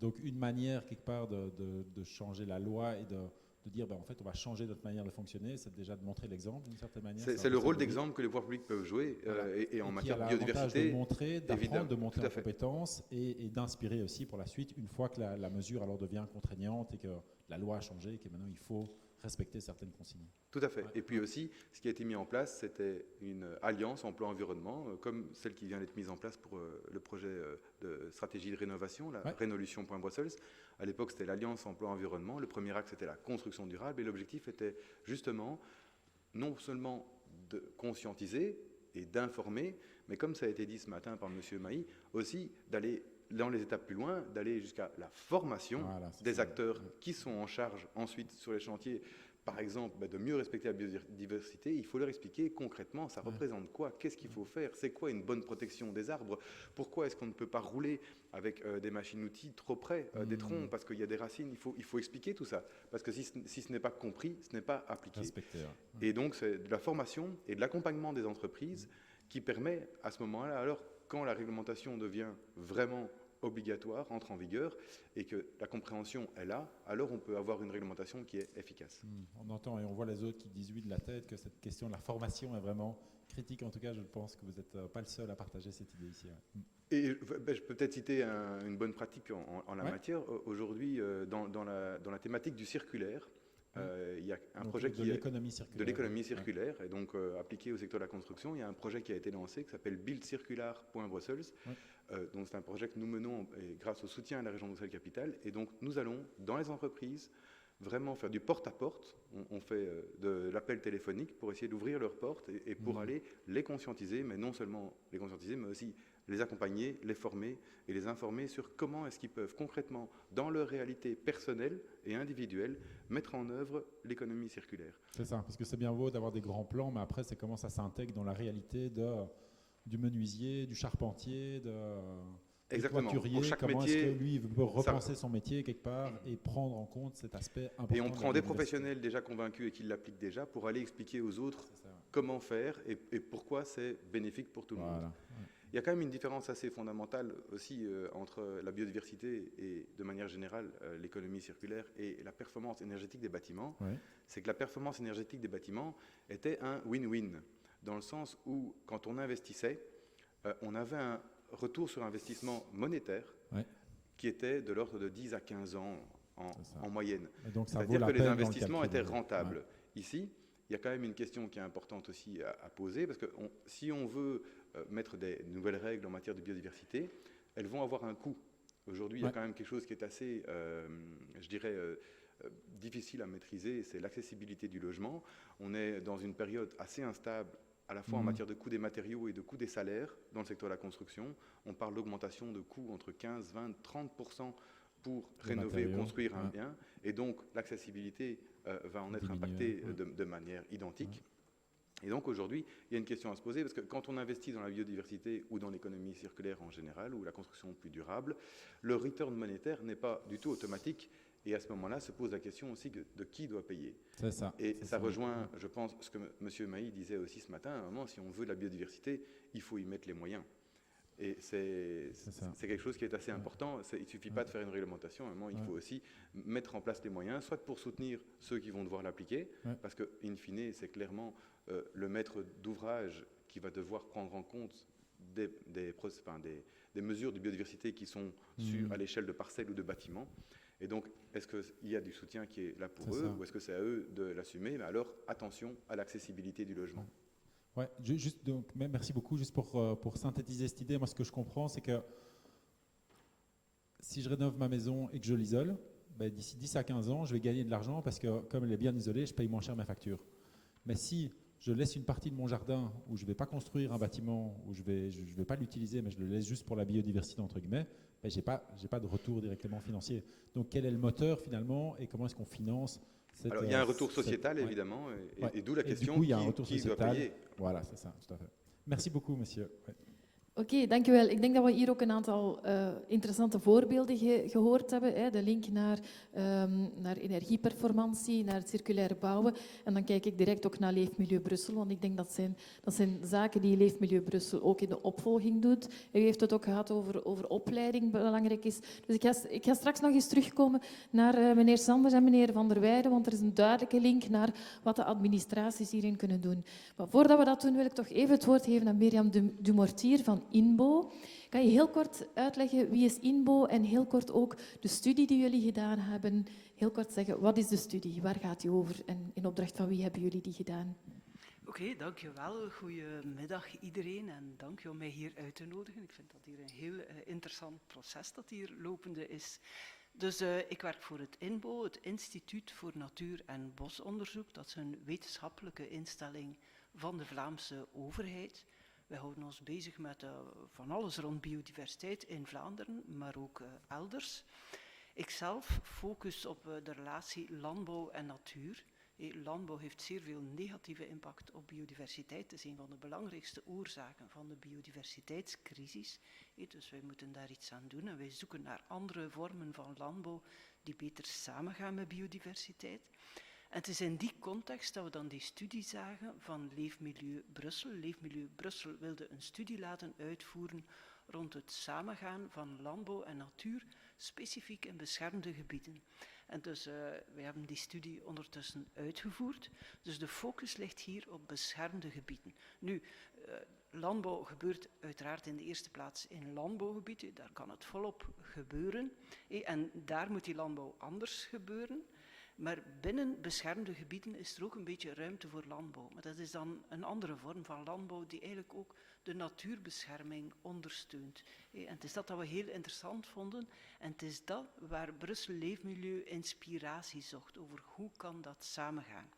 Donc une manière quelque part de changer la loi et de dire en fait on va changer notre manière de fonctionner, c'est déjà de montrer l'exemple d'une certaine manière. C'est le rôle d'exemple que les pouvoirs publics peuvent jouer et en matière de biodiversité. De montrer, d'apprendre, de monter en compétences et d'inspirer aussi pour la suite une fois que la mesure alors devient contraignante et que la loi a changé et que maintenant il faut respecter certaines consignes. Tout à fait. Ouais. Et puis aussi, ce qui a été mis en place, c'était une alliance emploi-environnement, comme celle qui vient d'être mise en place pour le projet de stratégie de rénovation, la Renolution.Brussels. À l'époque, c'était l'alliance emploi-environnement. Le premier axe, c'était la construction durable. Et l'objectif était justement, non seulement de conscientiser et d'informer, mais comme ça a été dit ce matin par M. Mailly, aussi d'aller dans les étapes plus loin, d'aller jusqu'à la formation des acteurs qui sont en charge ensuite sur les chantiers, par exemple, de mieux respecter la biodiversité. Il faut leur expliquer concrètement, ça représente quoi, qu'est-ce qu'il faut faire, c'est quoi une bonne protection des arbres, pourquoi est-ce qu'on ne peut pas rouler avec des machines-outils trop près des troncs, parce qu'il y a des racines, il faut expliquer tout ça, parce que si ce n'est pas compris, ce n'est pas appliqué. Et donc, c'est de la formation et de l'accompagnement des entreprises qui permet à ce moment-là, alors quand la réglementation devient vraiment obligatoire, entre en vigueur, et que la compréhension est là, alors on peut avoir une réglementation qui est efficace. On entend et on voit les autres qui disent oui de la tête, que cette question de la formation est vraiment critique. En tout cas, je pense que vous n'êtes pas le seul à partager cette idée ici. Et je peux peut-être citer une bonne pratique en la matière. Aujourd'hui, dans la thématique du circulaire, il y a un projet de l'économie circulaire, et donc appliqué au secteur de la construction. Il y a un projet qui a été lancé qui s'appelle buildcircular.Brussels. Donc c'est un projet que nous menons grâce au soutien à la région Bruxelles-Capitale. Et donc nous allons dans les entreprises vraiment faire du porte-à-porte. On fait de l'appel téléphonique pour essayer d'ouvrir leurs portes et pour aller les conscientiser, mais non seulement les conscientiser, mais aussi les accompagner, les former et les informer sur comment est-ce qu'ils peuvent concrètement, dans leur réalité personnelle et individuelle, mettre en œuvre l'économie circulaire. C'est ça, parce que c'est bien beau d'avoir des grands plans, mais après, c'est comment ça s'intègre dans la réalité du menuisier, du charpentier, du toiturier. Pour chaque comment métier, est-ce que lui veut repenser son métier quelque part et prendre en compte cet aspect important. Et on prend des professionnels déjà convaincus et qui l'appliquent déjà pour aller expliquer aux autres comment faire et pourquoi c'est bénéfique pour tout le monde. Il y a quand même une différence assez fondamentale aussi entre la biodiversité et, de manière générale, l'économie circulaire et la performance énergétique des bâtiments. C'est que la performance énergétique des bâtiments était un win-win, dans le sens où, quand on investissait, on avait un retour sur investissement monétaire qui était de l'ordre de 10 à 15 ans en moyenne. C'est-à-dire que les investissements étaient rentables. Ici, il y a quand même une question qui est importante aussi à poser, parce que si on veut mettre des nouvelles règles en matière de biodiversité, elles vont avoir un coût. Aujourd'hui, il y a quand même quelque chose qui est assez, je dirais, difficile à maîtriser, c'est l'accessibilité du logement. On est dans une période assez instable, à la fois en matière de coût des matériaux et de coût des salaires dans le secteur de la construction. On parle d'augmentation de coûts entre 15, 20, 30% pour rénover ou construire un bien. Et donc, l'accessibilité va en être impactée de manière identique. Et donc, aujourd'hui, il y a une question à se poser, parce que quand on investit dans la biodiversité ou dans l'économie circulaire en général, ou la construction plus durable, le return monétaire n'est pas du tout automatique. Et à ce moment-là, se pose la question aussi de qui doit payer. C'est ça. Et ça rejoint, je pense, ce que M. Mailly disait aussi ce matin. À un moment, si on veut de la biodiversité, il faut y mettre les moyens. Et c'est quelque chose qui est assez important. Il ne suffit pas de faire une réglementation. À un moment, il faut aussi mettre en place les moyens, soit pour soutenir ceux qui vont devoir l'appliquer, parce que, in fine, c'est clairement le maître d'ouvrage qui va devoir prendre en compte des mesures de biodiversité qui sont à l'échelle de parcelles ou de bâtiments. Et donc, est-ce qu'il y a du soutien qui est là pour eux, ou est-ce que c'est à eux de l'assumer? Mais alors, attention à l'accessibilité du logement. Ouais, donc, merci beaucoup. Juste pour synthétiser cette idée, moi, ce que je comprends, c'est que si je rénove ma maison et que je l'isole, d'ici 10 à 15 ans, je vais gagner de l'argent parce que, comme elle est bien isolée, je paye moins cher mes factures. Mais si je laisse une partie de mon jardin où je ne vais pas construire un bâtiment, où je vais pas l'utiliser, mais je le laisse juste pour la biodiversité, entre guillemets, je n'ai pas de retour directement financier. Donc, quel est le moteur, finalement, et comment est-ce qu'on finance Alors, il y a un retour sociétal, évidemment, et d'où la question qui doit payer. Voilà, c'est ça, tout à fait. Merci beaucoup, monsieur. Oké, dankjewel. Ik denk dat we hier ook een aantal interessante voorbeelden gehoord hebben. Hè. De link naar energieperformantie, naar het circulaire bouwen. En dan kijk ik direct ook naar Leefmilieu Brussel, want ik denk dat zijn zaken die Leefmilieu Brussel ook in de opvolging doet. U heeft het ook gehad over opleiding, belangrijk is. Dus ik ga straks nog eens terugkomen naar meneer Sanders en meneer Van der Weijden, want er is een duidelijke link naar wat de administraties hierin kunnen doen. Maar voordat we dat doen, wil ik toch even het woord geven aan Mirjam Dumortier van van INBO. Kan je heel kort uitleggen wie is INBO en heel kort ook de studie die jullie gedaan hebben? Heel kort zeggen, wat is de studie? Waar gaat die over? En in opdracht van wie hebben jullie die gedaan? Oké, dankjewel. Goedemiddag iedereen en dank je om mij hier uit te nodigen. Ik vind dat hier een heel interessant proces dat hier lopende is. Dus ik werk voor het INBO, het Instituut voor Natuur- en Bosonderzoek. Dat is een wetenschappelijke instelling van de Vlaamse overheid. Wij houden ons bezig met van alles rond biodiversiteit in Vlaanderen, maar ook elders. Ikzelf focus op de relatie landbouw en natuur. Landbouw heeft zeer veel negatieve impact op biodiversiteit. Het is een van de belangrijkste oorzaken van de biodiversiteitscrisis. Dus wij moeten daar iets aan doen en wij zoeken naar andere vormen van landbouw die beter samengaan met biodiversiteit. En het is in die context dat we dan die studie zagen van Leefmilieu Brussel. Leefmilieu Brussel wilde een studie laten uitvoeren rond het samengaan van landbouw en natuur, specifiek in beschermde gebieden. En dus wij hebben die studie ondertussen uitgevoerd. Dus de focus ligt hier op beschermde gebieden. Nu, landbouw gebeurt uiteraard in de eerste plaats in landbouwgebieden. Daar kan het volop gebeuren. En daar moet die landbouw anders gebeuren. Maar binnen beschermde gebieden is er ook een beetje ruimte voor landbouw. Maar dat is dan een andere vorm van landbouw die eigenlijk ook de natuurbescherming ondersteunt. En het is dat we heel interessant vonden. En het is dat waar Brussel Leefmilieu inspiratie zocht over hoe kan dat samengaan.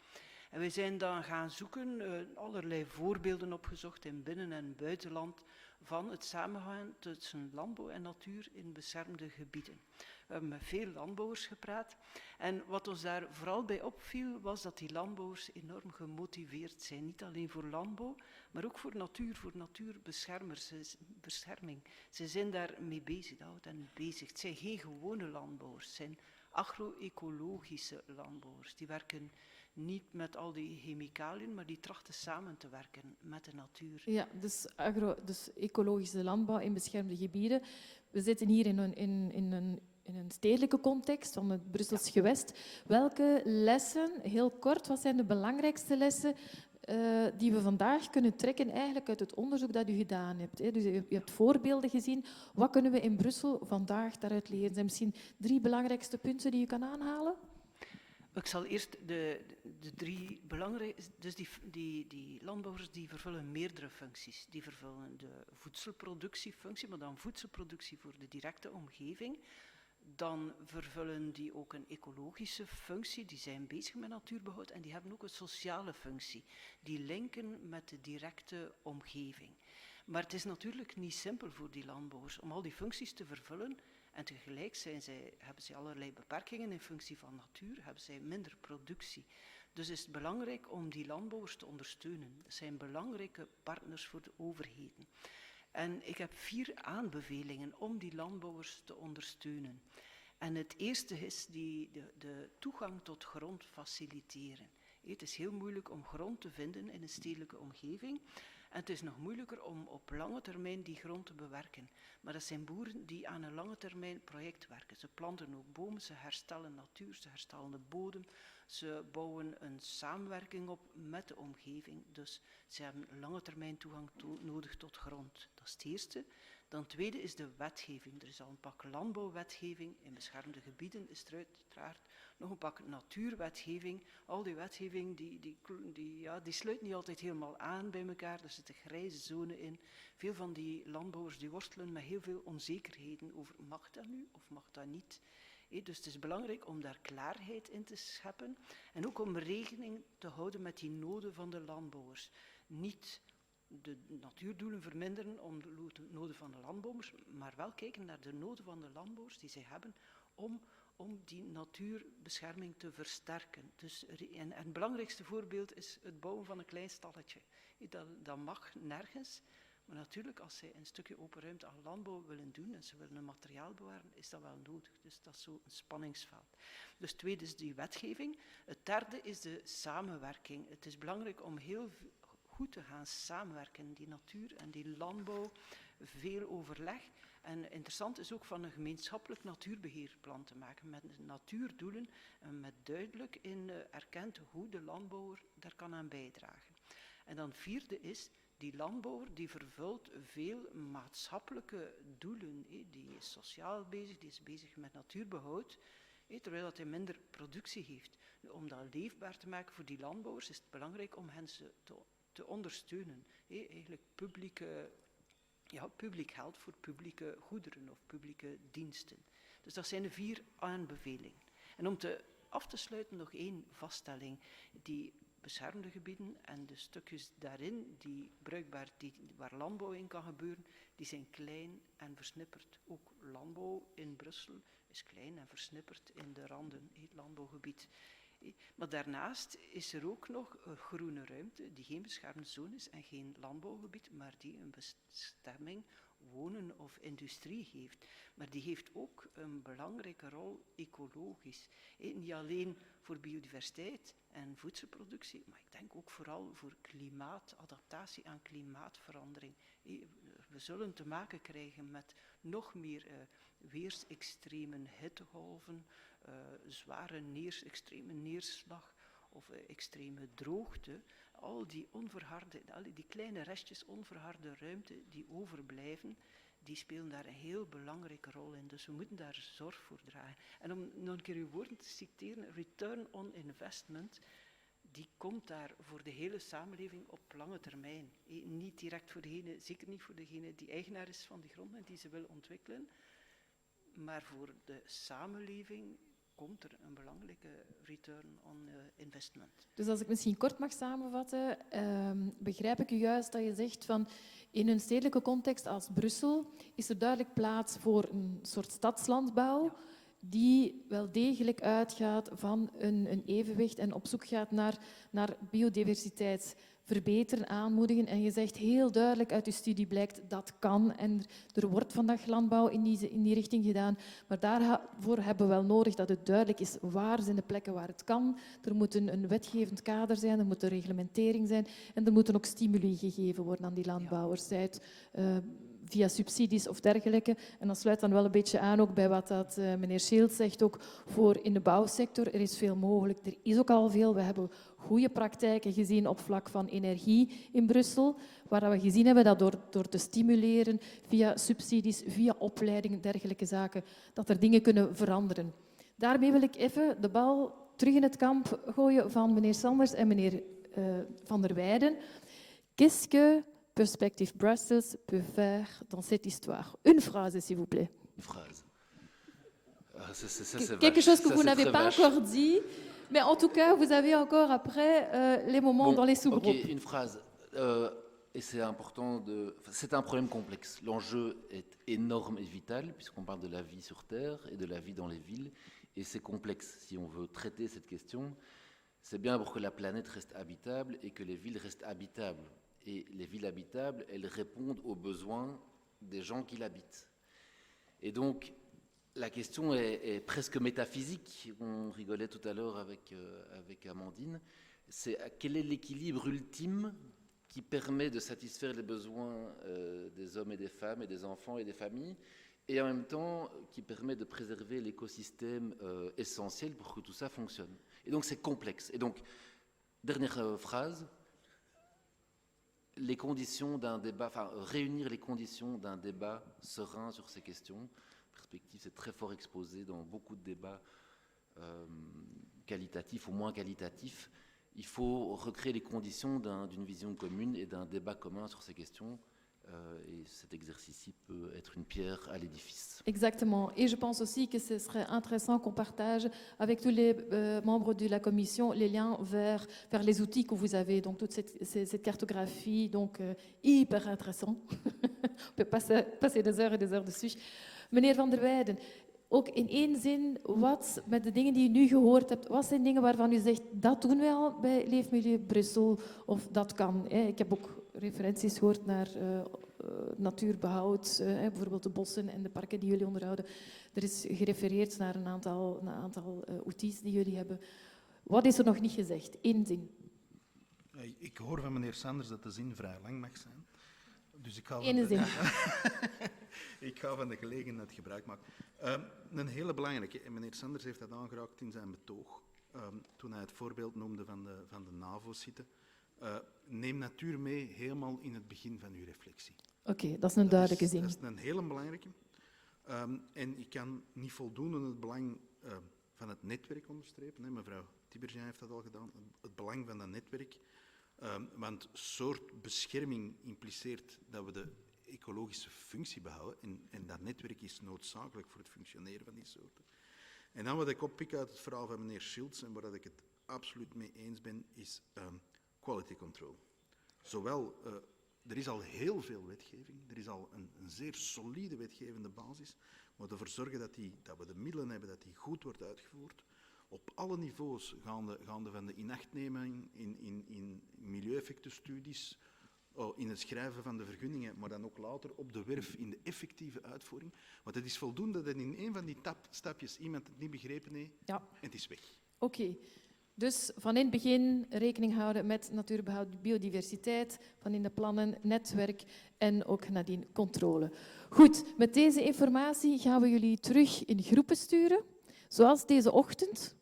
En wij zijn dan gaan zoeken, allerlei voorbeelden opgezocht in binnen- en buitenland van het samengaan tussen landbouw en natuur in beschermde gebieden. We hebben met veel landbouwers gepraat en wat ons daar vooral bij opviel was dat die landbouwers enorm gemotiveerd zijn. Niet alleen voor landbouw, maar ook voor natuurbescherming. Ze zijn daarmee bezig, dat houdt hen bezig. Het zijn geen gewone landbouwers, het zijn agro-ecologische landbouwers. Die werken niet met al die chemicaliën, maar die trachten samen te werken met de natuur. Ja, dus ecologische landbouw in beschermde gebieden. We zitten hier in een stedelijke context van het Brussels gewest. Welke lessen, heel kort, wat zijn de belangrijkste lessen die we vandaag kunnen trekken eigenlijk uit het onderzoek dat u gedaan hebt? Hè? Dus u hebt voorbeelden gezien. Wat kunnen we in Brussel vandaag daaruit leren? Zijn misschien 3 belangrijkste punten die u kan aanhalen? Ik zal eerst de 3 belangrijke... Dus die landbouwers die vervullen meerdere functies. Die vervullen de voedselproductiefunctie, maar dan voedselproductie voor de directe omgeving. Dan vervullen die ook een ecologische functie, die zijn bezig met natuurbehoud en die hebben ook een sociale functie. Die linken met de directe omgeving. Maar het is natuurlijk niet simpel voor die landbouwers om al die functies te vervullen en tegelijk hebben zij allerlei beperkingen in functie van natuur, hebben zij minder productie. Dus is het belangrijk om die landbouwers te ondersteunen. Dat zijn belangrijke partners voor de overheden. En ik heb 4 aanbevelingen om die landbouwers te ondersteunen. En het eerste is de toegang tot grond faciliteren. Het is heel moeilijk om grond te vinden in een stedelijke omgeving. En het is nog moeilijker om op lange termijn die grond te bewerken. Maar dat zijn boeren die aan een lange termijn project werken. Ze planten ook bomen, ze herstellen natuur, ze herstellen de bodem. Ze bouwen een samenwerking op met de omgeving. Dus ze hebben lange termijn toegang nodig tot grond. Dat is het eerste. Dan het tweede is de wetgeving. Er is al een pak landbouwwetgeving. In beschermde gebieden is er uiteraard nog een pak natuurwetgeving. Al die wetgeving die sluit niet altijd helemaal aan bij elkaar. Er zit een grijze zone in. Veel van die landbouwers die worstelen met heel veel onzekerheden over mag dat nu of mag dat niet. Dus het is belangrijk om daar klaarheid in te scheppen en ook om rekening te houden met die noden van de landbouwers. Niet de natuurdoelen verminderen om de noden van de landbouwers, maar wel kijken naar de noden van de landbouwers die zij hebben om die natuurbescherming te versterken. Dus, en het belangrijkste voorbeeld is het bouwen van een klein stalletje. Dat mag nergens. Maar natuurlijk, als zij een stukje open ruimte aan landbouw willen doen en ze willen een materiaal bewaren, is dat wel nodig. Dus dat is zo een spanningsveld. Dus het tweede is die wetgeving. Het derde is de samenwerking. Het is belangrijk om heel goed te gaan samenwerken. Die natuur en die landbouw, veel overleg. En interessant is ook van een gemeenschappelijk natuurbeheerplan te maken met natuurdoelen en met duidelijk erkend hoe de landbouwer daar kan aan bijdragen. En dan vierde is Die landbouwer die vervult veel maatschappelijke doelen. Die is sociaal bezig, die is bezig met natuurbehoud, terwijl dat hij minder productie heeft. Om dat leefbaar te maken voor die landbouwers is het belangrijk om hen te ondersteunen. Eigenlijk publiek geld voor publieke goederen of publieke diensten. Dus dat zijn de 4 aanbevelingen. En om af te sluiten nog 1 vaststelling. Die beschermde gebieden en de stukjes daarin waar landbouw in kan gebeuren, die zijn klein en versnipperd. Ook landbouw in Brussel is klein en versnipperd in de randen, het landbouwgebied. Maar daarnaast is er ook nog groene ruimte die geen beschermde zone is en geen landbouwgebied, maar die een bestemming wonen of industrie heeft. Maar die heeft ook een belangrijke rol ecologisch. Niet alleen voor biodiversiteit en voedselproductie, maar ik denk ook vooral voor klimaatadaptatie aan klimaatverandering. We zullen te maken krijgen met nog meer weersextreme hittegolven, zware extreme neerslag of extreme droogte. Al die kleine restjes onverharde ruimte die overblijven, die spelen daar een heel belangrijke rol in. Dus we moeten daar zorg voor dragen. En om nog een keer uw woorden te citeren, return on investment, die komt daar voor de hele samenleving op lange termijn. Niet direct voor degene, zeker niet voor degene die eigenaar is van die grond en die ze wil ontwikkelen, maar voor de samenleving komt er een belangrijke return on investment. Dus als ik misschien kort mag samenvatten, begrijp ik u juist dat je zegt van in een stedelijke context als Brussel is er duidelijk plaats voor een soort stadslandbouw die wel degelijk uitgaat van een evenwicht en op zoek gaat naar biodiversiteit verbeteren, aanmoedigen. En je zegt heel duidelijk uit je studie blijkt dat kan en er wordt vandaag landbouw in die richting gedaan. Maar daarvoor hebben we wel nodig dat het duidelijk is waar zijn de plekken waar het kan. Er moet een wetgevend kader zijn, er moet een reglementering zijn en er moeten ook stimuli gegeven worden aan die landbouwers. Zij het via subsidies of dergelijke. En dat sluit dan wel een beetje aan ook bij wat dat, meneer Scheelt zegt, ook voor in de bouwsector. Er is veel mogelijk, er is ook al veel. We hebben goede praktijken gezien op vlak van energie in Brussel, waar we gezien hebben dat door te stimuleren via subsidies, via opleiding, dergelijke zaken, dat er dingen kunnen veranderen. Daarmee wil ik even de bal terug in het kamp gooien van meneer Sanders en meneer Van der Weijden. Qu'est-ce que Perspective Brussels peut faire dans cette histoire? Une phrase, s'il vous plaît. Une phrase. Quelque chose que vous n'avez pas encore dit, mais en tout cas, vous avez encore après les moments dans les sous-groupes. Ok, une phrase. Et c'est important c'est un problème complexe. L'enjeu est énorme et vital, puisqu'on parle de la vie sur Terre et de la vie dans les villes. Et c'est complexe. Si on veut traiter cette question, c'est bien pour que la planète reste habitable et que les villes restent habitables. Et les villes habitables, elles répondent aux besoins des gens qui l'habitent. Et donc, la question est presque métaphysique. On rigolait tout à l'heure avec Amandine. C'est quel est l'équilibre ultime qui permet de satisfaire les besoins des hommes et des femmes et des enfants et des familles, et en même temps qui permet de préserver l'écosystème essentiel pour que tout ça fonctionne. Et donc c'est complexe. Et donc, dernière phrase, les conditions d'un débat, enfin réunir les conditions d'un débat serein sur ces questions. Perspective, c'est très fort exposé dans beaucoup de débats qualitatifs ou moins qualitatifs. Il faut recréer les conditions d'une vision commune et d'un débat commun sur ces questions. Et cet exercice-ci peut être une pierre à l'édifice. Exactement. Et je pense aussi que ce serait intéressant qu'on partage avec tous les membres de la commission les liens vers les outils que vous avez. Donc toute cette cartographie, donc hyper intéressant. On peut passer des heures dessus. Meneer Van der Weijden, ook in één zin, wat met de dingen die u nu gehoord hebt, wat zijn dingen waarvan u zegt, dat doen wij al bij Leefmilieu Brussel, of dat kan? Ik heb ook referenties gehoord naar natuurbehoud, bijvoorbeeld de bossen en de parken die jullie onderhouden. Er is gerefereerd naar een aantal outils die jullie hebben. Wat is er nog niet gezegd? Eén zin. Ik hoor van meneer Sanders dat de zin vrij lang mag zijn. Dus ik ga ik ga van de gelegenheid gebruik maken. Een hele belangrijke, en meneer Sanders heeft dat aangeraakt in zijn betoog, toen hij het voorbeeld noemde van de NAVO-site. Neem natuur mee helemaal in het begin van uw reflectie. Oké, dat is een duidelijke zin. Dat is een hele belangrijke. En ik kan niet voldoende het belang van het netwerk onderstrepen. Hè. Mevrouw Tibergen heeft dat al gedaan. Het belang van dat netwerk. Want soort bescherming impliceert dat we de ecologische functie behouden. En dat netwerk is noodzakelijk voor het functioneren van die soorten. En dan wat ik oppik uit het verhaal van meneer Schiltz, en waar ik het absoluut mee eens ben, is quality control. Zowel, er is al heel veel wetgeving, er is al een zeer solide wetgevende basis, maar ervoor zorgen dat we de middelen hebben, dat die goed wordt uitgevoerd. Op alle niveaus, gaande van de inachtneming, in milieueffectenstudies, in het schrijven van de vergunningen, maar dan ook later op de werf in de effectieve uitvoering. Want het is voldoende dat in een van die stapjes iemand het niet begrepen heeft Ja. en het is weg. Oké. Dus van in het begin rekening houden met natuurbehoud, biodiversiteit, van in de plannen, netwerk en ook nadien controle. Goed, met deze informatie gaan we jullie terug in groepen sturen, zoals deze ochtend.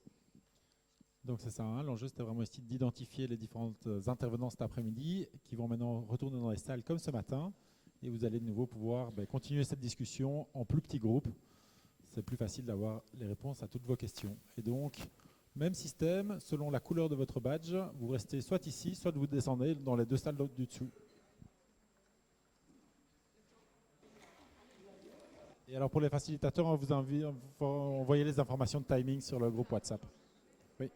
Donc c'est ça, hein, l'enjeu c'était vraiment ici d'identifier les différents intervenants cet après-midi qui vont maintenant retourner dans les salles comme ce matin et vous allez de nouveau pouvoir continuer cette discussion en plus petits groupes. C'est plus facile d'avoir les réponses à toutes vos questions. Et donc, même système, selon la couleur de votre badge, vous restez soit ici, soit vous descendez dans les deux salles du dessous. Et alors pour les facilitateurs, on vous invite à envoyer les informations de timing sur le groupe WhatsApp.